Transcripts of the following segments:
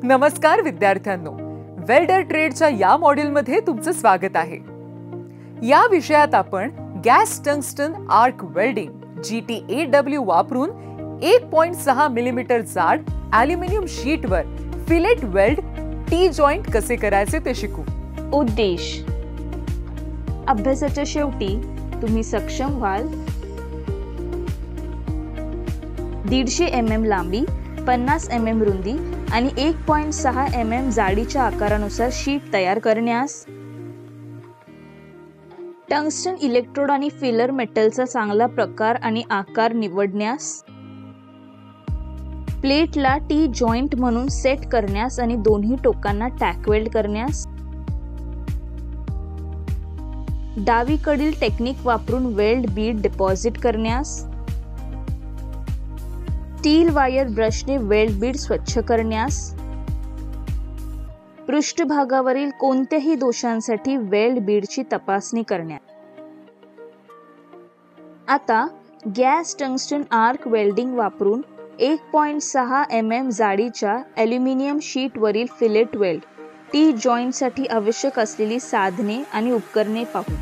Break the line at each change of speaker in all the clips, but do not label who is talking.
नमस्कार विद्यार्थ्यांनो, वेल्डर ट्रेडच्या या मॉड्यूलमध्ये तुमचं स्वागत आहे। या विषयात आपण gas tungsten arc welding GTAW वापरून 1.6 मिलीमीटर जाड ॲल्युमिनियम शीटवर फिलेट वेल्ड टी जॉइंट कसे करायचे ते शिकू।
उद्देश: अभ्यासाच्या शेवटी तुम्ही सक्षम व्हाल 150 mm लांबी, 50 mm रुंदी आणि 1.6 mm जाडीच्या आकारानुसार शीट तयार करण्यास, टंगस्टन इलेक्ट्रोड आणि फिलर मेटलचा चांगला प्रकार आणि आकार निवडण्यास, प्लेटला टी जॉइंट म्हणून सेट करण्यास आणि दोन्ही टोकांना टॅक वेल्ड करण्यास, डावीकडील टेक्निक वापरून वेल्ड बीड डिपॉझिट करण्यास, स्टील वायर ब्रशने वेल्ड बीड स्वच्छ करण्यास, पृष्ठभागावरील कोणत्याही दोषांसाठी वेल्ड बीडची तपासणी करण्यास। आता गॅस टंगस्टन आर्क वेल्डिंग वापरून 1.6 mm जाडीच्या ॲल्युमिनियम शीटवरील फिलेट वेल्ड टी जॉइंटसाठी आवश्यक असलेली साधने आणि उपकरणे पाहू।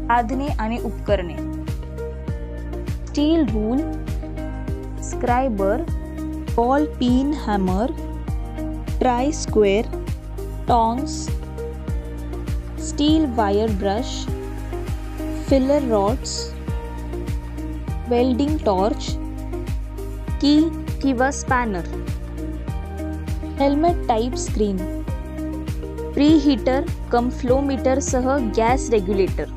साधने आणि उपकरणे: steel rule, scriber, ball pin hammer, try square, tongs, steel wire brush, filler rods, welding torch, key किंवा spanner, helmet type screen, preheater cum flow meter सह gas regulator,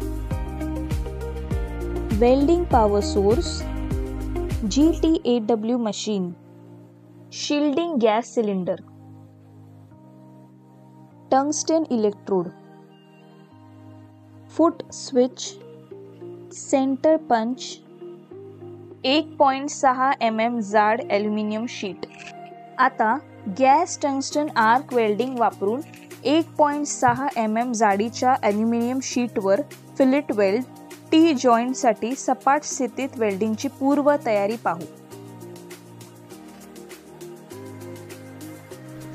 welding power source, GTAW machine, shielding gas cylinder, tungsten electrode, foot switch, centre punch, 1.6 mm जाड aluminium sheet. आता gas tungsten arc welding वापरून 1.6 mm जाडीच्या aluminium शीटवर fillet weld T जॉइंटसाठी सपाट स्थितीत वेल्डिंगची पूर्व तयारी पाहू।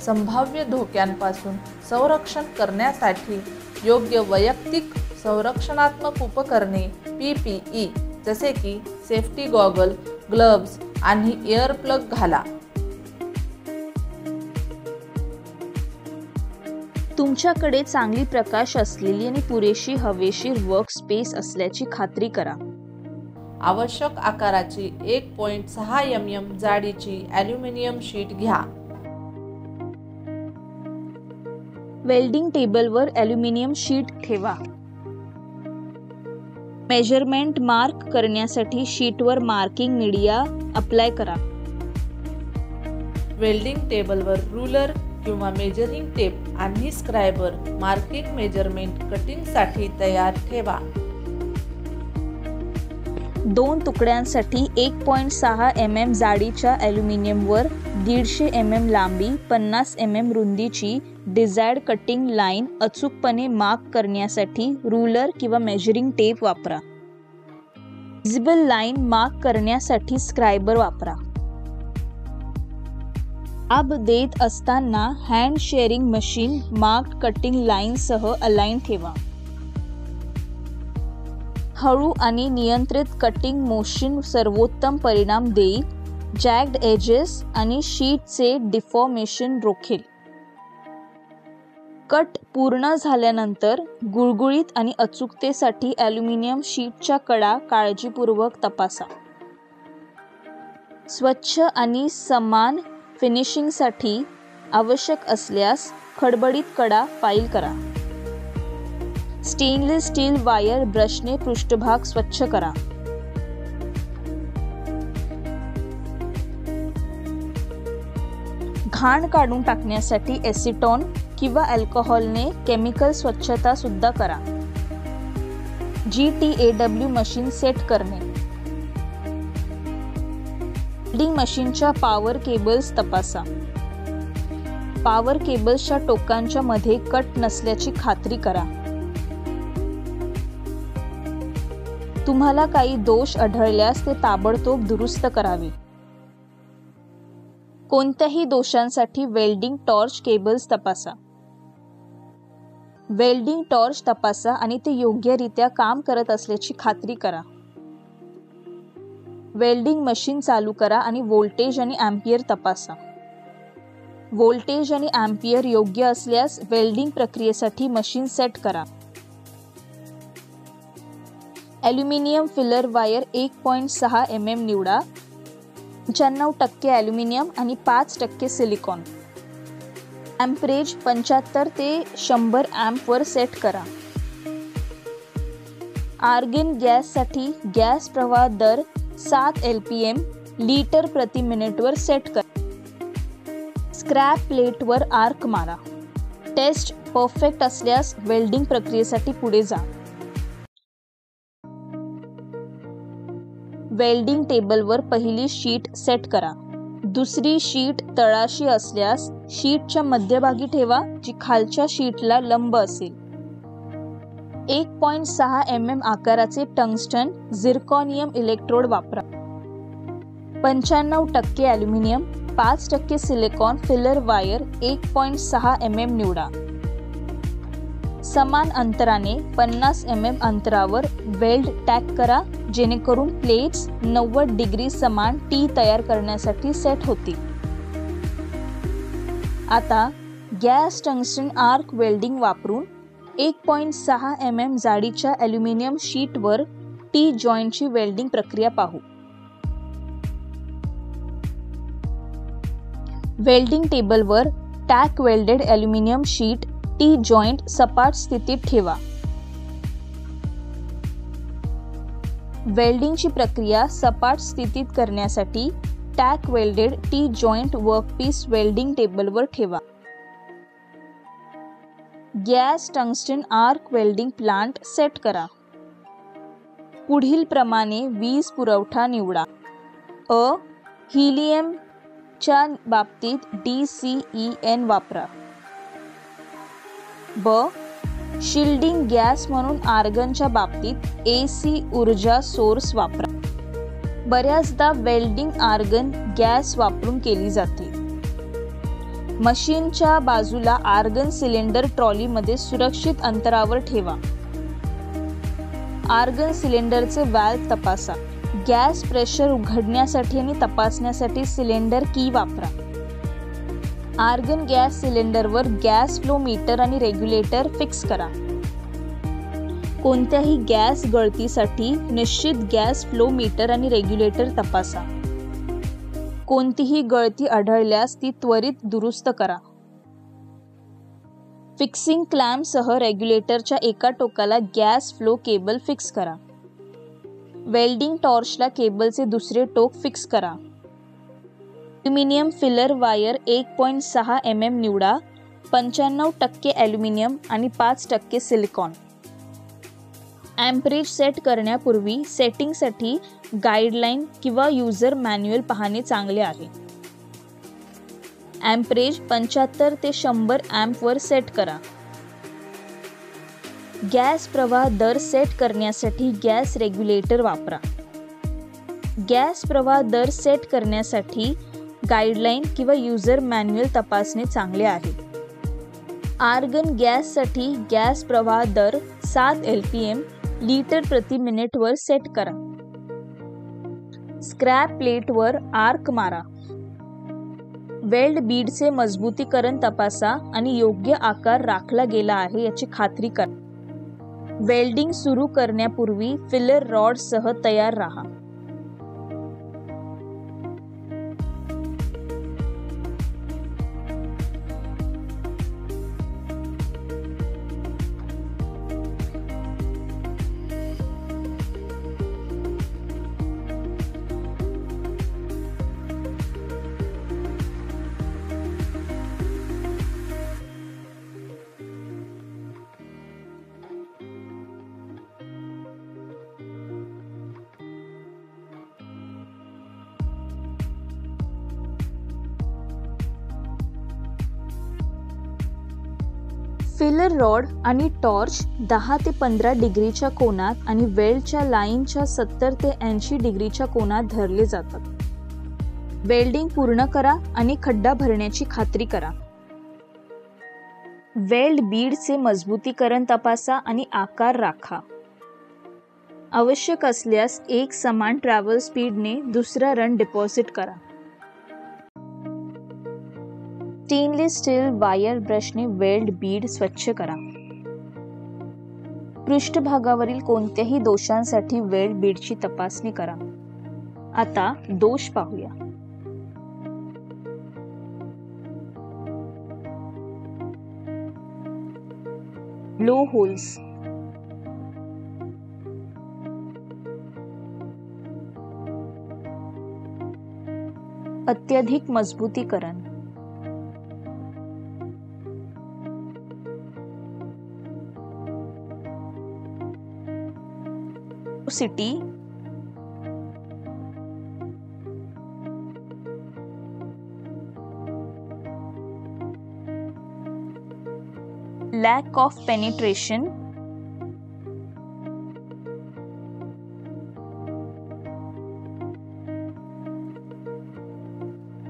संभाव्य धोक्यांपासून संरक्षण करण्यासाठी योग्य वैयक्तिक संरक्षणात्मक उपकरणे PPE जसे की सेफ्टी गॉगल, ग्लव्ज आणि एअर प्लग घाला।
तुमच्याकडे चांगली प्रकाश असलेली आणि पुरेशी हवेशीर वर्क स्पेस असल्याची खात्री करा।
आवश्यक आकाराची 1.6 mm जाडीची ॲल्युमिनियम शीट घ्या।
वेल्डिंग टेबलवर ॲल्युमिनियम शीट ठेवा। मेजरमेंट मार्क करण्यासाठी शीटवर मार्किंग मीडिया अप्लाय करा।
वेल्डिंग टेबलवर रूलर किंवा मेजरिंग टेप आणि स्क्रायबर मार्किंग मेजरमेंट कटिंगसाठी तयार ठेवा।
2 तुकड्यांसाठी 1.6 mm जाडीच्या ॲल्युमिनियमवर 150 mm लांबी, 50 mm रुंदीची डिझायर्ड कटिंग लाईन अचूकपणे मार्क करण्यासाठी रूलर किंवा मेजरिंग टेप वापरा। विजिबल लाईन मार्क करण्यासाठी स्क्रायबर वापरा। दाब देत असताना hand shearing machine marked cutting लाईनसह अलाइन ठेवा। हळू आणि नियंत्रित कटिंग मोशन सर्वोत्तम परिणाम देईल, जॅग्ड एजेस आणि शीटचे डिफॉर्मेशन रोखेल। कट पूर्ण झाल्यानंतर गुळगुळीत आणि अचूकतेसाठी ॲल्युमिनियम शीटच्या कडा काळजीपूर्वक तपासा। स्वच्छ आणि समान फिनिशिंगसाठी आवश्यक असल्यास खडबडीत कडा फाईल करा। स्टेनलेस स्टील वायर ब्रशने पृष्ठभाग स्वच्छ करा। घाण काढून टाकण्यासाठी एसिटोन किंवा अल्कोहोलने केमिकल स्वच्छता सुद्धा करा। GTAW मशीन सेट करणे: वेल्डिंग मशीनच्या पॉवर केबल्स तपासा। पॉवर केबल्सच्या टोकांच्या मध्ये कट नसल्याची खात्री करा। तुम्हाला काही दोष आढळल्यास ते ताबडतोब दुरुस्त करावे। कोणत्याही दोषांसाठी वेल्डिंग टॉर्च केबल्स तपासा. वेल्डिंग टॉर्च तपासा आणि ते योग्यरित्या काम करत असल्याची खात्री करा. वेल्डिंग मशीन चालू करा आणि व्होल्टेज आणि अँपियर तपासा. व्होल्टेज आणि अँपियर योग्य असल्यास वेल्डिंग प्रक्रियेसाठी मशीन सेट करा. ॲल्युमिनियम फिलर वायर 1.6 mm निवडा. 95% ॲल्युमिनियम आणि 5% सिलिकॉन. एम्परेज 75 ते 100 amp वर सेट करा. आर्गन गॅससाठी गॅस प्रवाह दर 7 LPM लिटर प्रति मिनिट वर सेट करा. स्क्रॅप प्लेटवर आर्क मारा. टेस्ट परफेक्ट असल्यास वेल्डिंग प्रक्रियेसाठी पुढे जा. वेल्डिंग टेबलवर पहिली शीट सेट करा. दुसरी शीट तळाशी असल्यास शीटच्या मध्यभागी ठेवा, जी खालच्या शीटला लंब असेल. 1.6 mm आकाराचे टंगस्टन झिर्कॉनियम इलेक्ट्रोड वापरा. 95% aluminium, 5% silicon filler wire 1.6 mm निवडा. समान अंतराने 50 mm अंतरावर वेल्ड टॅग करा, जेणेकरून प्लेट्स 90 डिग्री समान टी तयार करण्यासाठी सेट होतील. आता गॅस टंगस्टन आर्क वेल्डिंग वापरून 1.6 mm जाडीच्या ॲल्युमिनियम शीटवर टी जॉईंटची वेल्डिंग प्रक्रिया पाहू. वेल्डिंग टेबलवर tack welded aluminium sheet T joint सपाट स्थितीत ठेवा. वेल्डिंगची प्रक्रिया सपाट स्थितीत करण्यासाठी tack welded T joint workpiece welding टेबलवर ठेवा. Gas tungsten arc welding plant set करा. पुढील प्रमाणे वीज पुरवठा निवडा. हिलियमच्या बाबतीत DCEN वापरा. शिल्डिंग गॅस म्हणून आर्गनच्या बाबतीत AC ऊर्जा सोर्स वापरा. बऱ्याचदा वेल्डिंग आर्गन गॅस वापरून केली जाते. मशीनच्या बाजूला आर्गन सिलेंडर ट्रॉलीमध्ये सुरक्षित अंतरावर ठेवा. आर्गन सिलेंडरचे व्हॅल्व तपासा. गॅस प्रेशर उघडण्यासाठी आणि तपासण्यासाठी सिलेंडर की वापरा. आर्गन गॅस सिलेंडरवर गॅस फ्लो मीटर आणि रेग्युलेटर फिक्स करा. कोणत्याही गॅस गळतीसाठी निश्चित गॅस फ्लो मीटर आणि रेग्युलेटर तपासा. कोणतीही गळती आढळल्यास ती त्वरित दुरुस्त करा. फिक्सिंग क्लॅम्पसह रेग्युलेटरच्या एका टोकाला गॅस फ्लो केबल फिक्स करा. वेल्डिंग टॉर्चला केबलचे दुसरे टोक फिक्स करा. ॲल्युमिनियम फिलर वायर 1.6 mm निवडा. 95% ॲल्युमिनियम आणि 5% सिलिकॉन. एम्परेज सेट करण्यापूर्वी सेटिंगसाठी गाईडलाईन किंवा युजर मॅन्युअल पाहणे चांगले आहे. एम्परेज 75 ते 100 amp वर सेट करा. गॅस प्रवाह दर सेट करण्यासाठी गॅस रेग्युलेटर वापरा. गॅस प्रवाह दर सेट करण्यासाठी गाईडलाईन किंवा युजर मॅन्युअल तपासणे चांगले आहे. आर्गन गॅससाठी गॅस प्रवाह दर 7 LPM लिटर प्रति मिनिट वर सेट करा. स्क्रॅप प्लेटवर आर्क मारा. वेल्ड बीडचे मजबूतीकरण तपासा आणि योग्य आकार राखला गेला आहे याची खात्री करा. वेल्डिंग सुरू करण्यापूर्वी फिलर रॉडसह तयार राहा. फिलर रॉड आणि टॉर्च 10 ते 15 डिग्रीच्या कोनात आणि वेल्डच्या लाईनच्या 70 ते 80 डिग्रीच्या कोनात धरले जातात. वेल्डिंग पूर्ण करा आणि खड्डा भरण्याची खात्री करा. वेल्ड बीडचे मजबूतीकरण तपासा आणि आकार राखा. आवश्यक असल्यास एक समान ट्रॅव्हल स्पीडने दुसरा रन डिपॉझिट करा. स्टेनलेस स्टील वायर ब्रशने वेल्ड बीड स्वच्छ करा. पृष्ठभागावरील कोणत्याही दोषांसाठी वेल्ड बीडची तपासणी करा. आता दोष पाहूया. ब्लो होल्स, अत्यधिक मजबूतीकरण, सिटी, lack of penetration,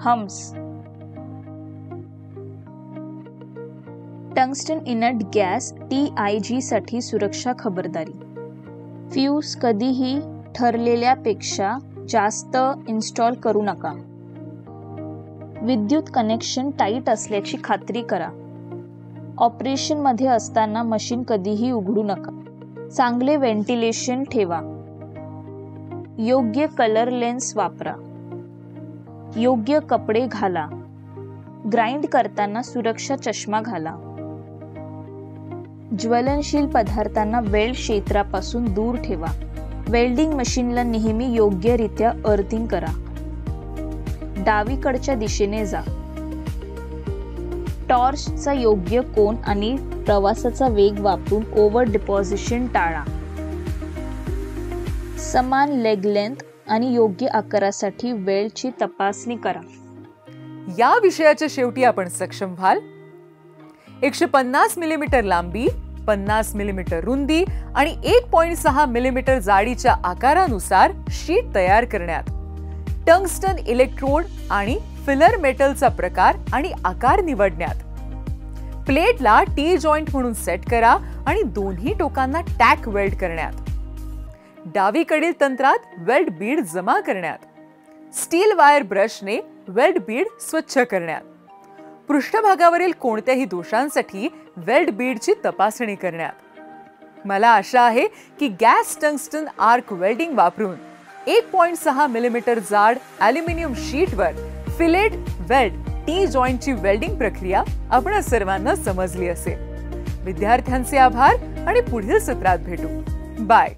humps, tungsten inert gas TIG साठी सुरक्षा खबरदारी. फ्यूज कधीही ठरलेल्यापेक्षा जास्त इन्स्टॉल करू नका. विद्युत कनेक्शन टाईट असल्याची खात्री करा. ऑपरेशन मध्ये असताना मशीन कधीही उघडू नका. चांगले व्हेंटिलेशन ठेवा. योग्य कलर लेन्स वापरा. योग्य कपडे घाला. ग्राइंड करताना सुरक्षा चष्मा घाला. ज्वलनशील पदार्थांना वेल्ड क्षेत्रापासून दूर ठेवा. वेल्डिंग मशीनला नेहमी योग्यरित्या अर्थिंग करा. डावीकडच्या दिशेने जा. टॉर्चचा योग्य कोन आणि प्रवासाचा वेग वापरून ओव्हर डिपॉझिशन टाळा. समान लेग लेंथ आणि योग्य आकारासाठी वेल्डची तपासणी करा.
या विषयाच्या शेवटी आपण सक्षम व्हाल. 150 मिलीमीटर लांबी, 50 मिलीमीटर रुंदी आणि 1.6 मिलीमीटर जाडीच्या आकारानुसार शीट तयार करण्यात, टंगस्टन इलेक्ट्रोड आणि फिलर मेटलचा प्रकार आणि आकार निवडण्यात, प्लेटला टी जॉइंट म्हणून सेट करा आणि दोन्ही टोकांना टॅक वेल्ड करण्यात, डावीकडील तंत्रात वेल्ड बीड जमा करण्यात, स्टील वायर ब्रशने वेल्ड बीड स्वच्छ करण्यात, पृष्ठभागावरील कोणत्याही दोषांसाठी वेल्ड बीडची तपासणी करण्यात. मला आशा आहे की गॅस टंगस्टन आर्क वेल्डिंग वापरून 1.6 मिलीमीटर जाड ॲल्युमिनियम शीटवर फिलेट वेल्ड टी जॉइंटची वेल्डिंग प्रक्रिया आपण सर्वांना समजली असेल. विद्यार्थ्यांचे आभार आणि पुढील सत्रात भेटू. बाय.